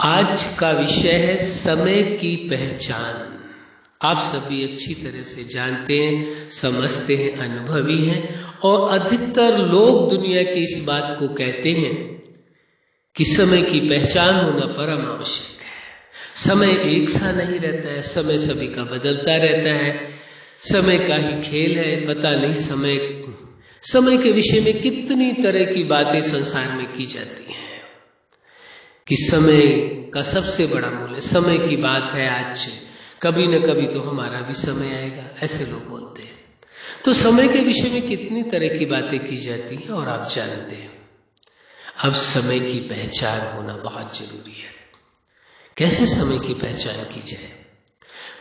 आज का विषय है समय की पहचान। आप सभी अच्छी तरह से जानते हैं, समझते हैं, अनुभवी हैं और अधिकतर लोग दुनिया की इस बात को कहते हैं कि समय की पहचान होना परम आवश्यक है। समय एक सा नहीं रहता है, समय सभी का बदलता रहता है, समय का ही खेल है। पता नहीं समय के विषय में कितनी तरह की बातें संसार में की जाती हैं कि समय का सबसे बड़ा मूल्य, समय की बात है, आज कभी न कभी तो हमारा भी समय आएगा, ऐसे लोग बोलते हैं। तो समय के विषय में कितनी तरह की बातें की जाती हैं और आप जानते हैं। अब समय की पहचान होना बहुत जरूरी है। कैसे समय की पहचान की जाए?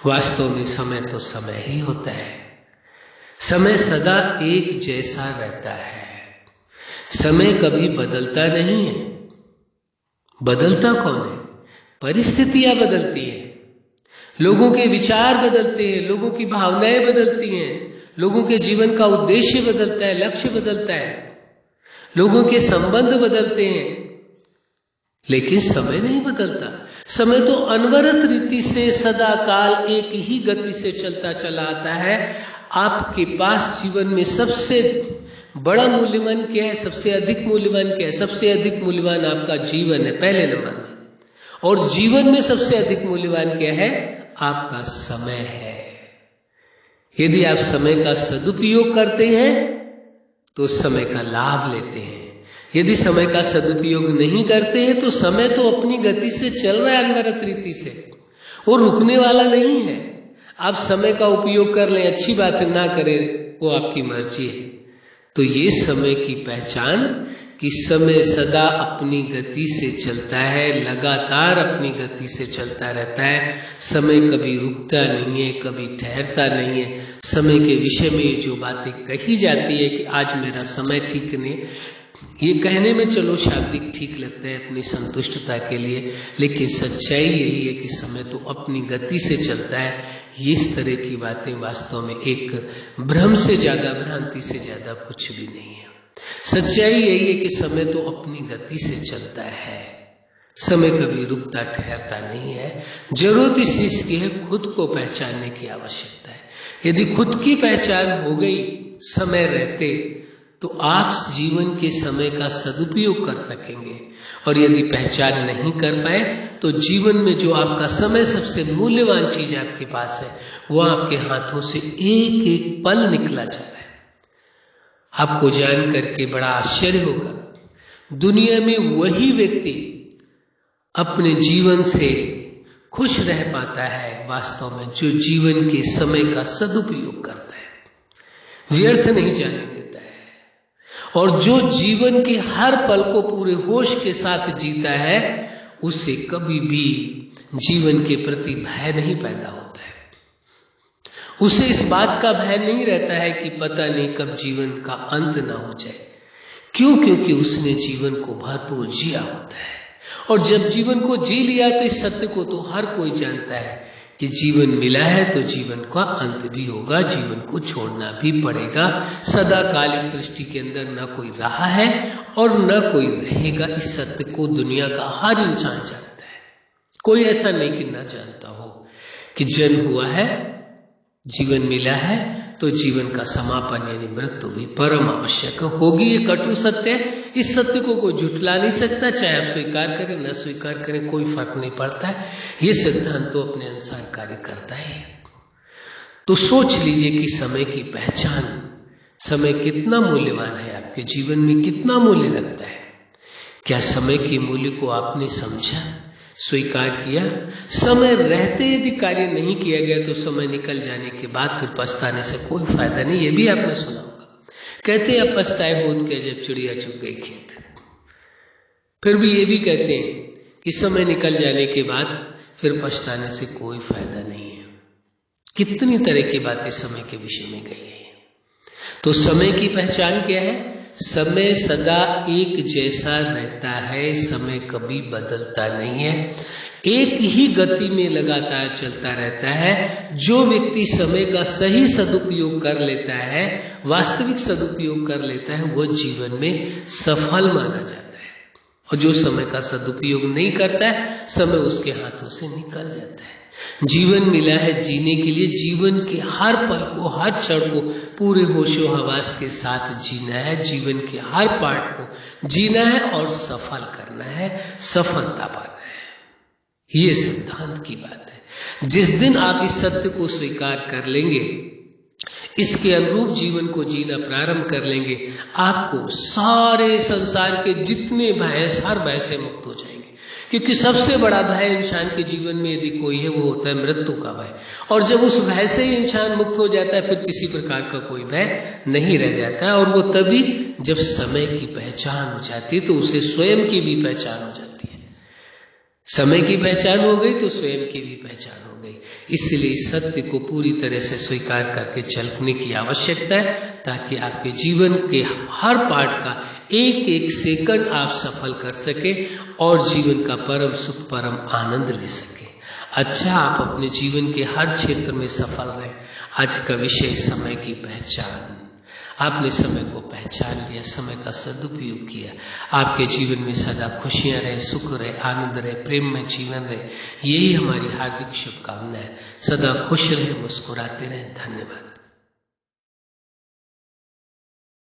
वास्तव में समय तो समय ही होता है। समय सदा एक जैसा रहता है। समय कभी बदलता नहीं है। बदलता कौन है? परिस्थितियां बदलती हैं, लोगों के विचार बदलते हैं, लोगों की भावनाएं बदलती हैं, लोगों के जीवन का उद्देश्य बदलता है, लक्ष्य बदलता है, लोगों के संबंध बदलते हैं, लेकिन समय नहीं बदलता। समय तो अनवरत रीति से सदा काल एक ही गति से चलता चला आता है। आपके पास जीवन में सबसे बड़ा मूल्यवान क्या है? सबसे अधिक मूल्यवान क्या है? सबसे अधिक मूल्यवान आपका जीवन है, पहले नंबर में। और जीवन में सबसे अधिक मूल्यवान क्या है? आपका समय है। यदि आप समय का सदुपयोग करते हैं तो समय का लाभ लेते हैं। यदि समय का सदुपयोग नहीं करते हैं तो समय तो अपनी गति से चल रहा है, अनवरत रीति से, वो रुकने वाला नहीं है। आप समय का उपयोग कर लें, अच्छी बात है, ना करें वो आपकी मर्जी है। तो ये समय की पहचान कि समय सदा अपनी गति से चलता है, लगातार अपनी गति से चलता रहता है। समय कभी रुकता नहीं है, कभी ठहरता नहीं है। समय के विषय में ये जो बातें कही जाती है कि आज मेरा समय ठीक नहीं, ये कहने में चलो शाब्दिक ठीक लगता है अपनी संतुष्टता के लिए, लेकिन सच्चाई यही है कि समय तो अपनी गति से चलता है। इस तरह की बातें वास्तव में एक भ्रम से ज्यादा, भ्रांति से ज्यादा कुछ भी नहीं है। सच्चाई यही है कि समय तो अपनी गति से चलता है। समय कभी रुकता ठहरता नहीं है। जरूरत इस चीज की है, खुद को पहचानने की आवश्यकता है। यदि खुद की पहचान हो गई समय रहते तो आप जीवन के समय का सदुपयोग कर सकेंगे। और यदि पहचान नहीं कर पाए तो जीवन में जो आपका समय, सबसे मूल्यवान चीज आपके पास है, वो आपके हाथों से एक एक पल निकला जा रहा है। आपको जान करके बड़ा आश्चर्य होगा, दुनिया में वही व्यक्ति अपने जीवन से खुश रह पाता है वास्तव में जो जीवन के समय का सदुपयोग करता है, व्यर्थ नहीं जाने देता है, और जो जीवन के हर पल को पूरे होश के साथ जीता है, उसे कभी भी जीवन के प्रति भय नहीं पैदा होता है। उसे इस बात का भय नहीं रहता है कि पता नहीं कब जीवन का अंत ना हो जाए। क्यों? क्योंकि उसने जीवन को भरपूर जिया होता है। और जब जीवन को जी लिया तो इस सत्य को तो हर कोई जानता है कि जीवन मिला है तो जीवन का अंत भी होगा, जीवन को छोड़ना भी पड़ेगा। सदा काल इस सृष्टि के अंदर न कोई रहा है और न कोई रहेगा। इस सत्य को दुनिया का हर इंसान जानता है। कोई ऐसा नहीं कि न जानता हो कि जन्म हुआ है, जीवन मिला है तो जीवन का समापन यानी मृत्यु भी परम आवश्यक होगी। ये कटु सत्य है। इस सत्य को कोई झुठला नहीं सकता, चाहे आप स्वीकार करें न स्वीकार करें, कोई फर्क नहीं पड़ता है। ये सिद्धांत तो अपने अनुसार कार्य करता है। तो सोच लीजिए कि समय की पहचान, समय कितना मूल्यवान है, आपके जीवन में कितना मूल्य रखता है। क्या समय के मूल्य को आपने समझा, स्वीकार किया? समय रहते यदि कार्य नहीं किया गया तो समय निकल जाने के बाद फिर पछताने से कोई फायदा नहीं। ये भी आपने सुना होगा, कहते हैं अब पछताए होत क्या जब चिड़िया चुग गई खेत। फिर भी ये भी कहते हैं कि समय निकल जाने के बाद फिर पछताने से कोई फायदा नहीं है। कितनी तरह की बातें समय के विषय में कही है। तो समय की पहचान क्या है? समय सदा एक जैसा रहता है, समय कभी बदलता नहीं है, एक ही गति में लगातार चलता रहता है। जो व्यक्ति समय का सही सदुपयोग कर लेता है, वास्तविक सदुपयोग कर लेता है, वो जीवन में सफल माना जाता है। और जो समय का सदुपयोग नहीं करता है, समय उसके हाथों से निकल जाता है। जीवन मिला है जीने के लिए, जीवन के हर पल को, हर क्षण को पूरे होशो हवास के साथ जीना है, जीवन के हर पार्ट को जीना है और सफल करना है, सफलता पाना है। ये सिद्धांत की बात है। जिस दिन आप इस सत्य को स्वीकार कर लेंगे, इसके अनुरूप जीवन को जीना प्रारंभ कर लेंगे, आपको सारे संसार के जितने भय, हर भय से मुक्त हो जाएंगे। क्योंकि सबसे बड़ा भय इंसान के जीवन में यदि कोई है, वो होता है मृत्यु का भय। और जब उस भय से ही इंसान मुक्त हो जाता है, फिर किसी प्रकार का कोई भय नहीं रह जाता है। और वो तभी जब समय की पहचान हो जाती है, तो उसे स्वयं की भी पहचान हो जाती है। समय की पहचान हो गई तो स्वयं की भी पहचान हो गई। इसलिए सत्य को पूरी तरह से स्वीकार करके चलने की आवश्यकता है, ताकि आपके जीवन के हर पार्ट का एक एक सेकंड आप सफल कर सके और जीवन का परम सुख, परम आनंद ले सके। अच्छा, आप अपने जीवन के हर क्षेत्र में सफल रहे। आज का विषय समय की पहचान। आपने समय को पहचान लिया, समय का सदुपयोग किया, आपके जीवन में सदा खुशियां रहे, सुख रहे, आनंद रहे, प्रेम में जीवन रहे। यही हमारी हार्दिक शुभकामना है। सदा खुश रहे, मुस्कुराते रहे। धन्यवाद।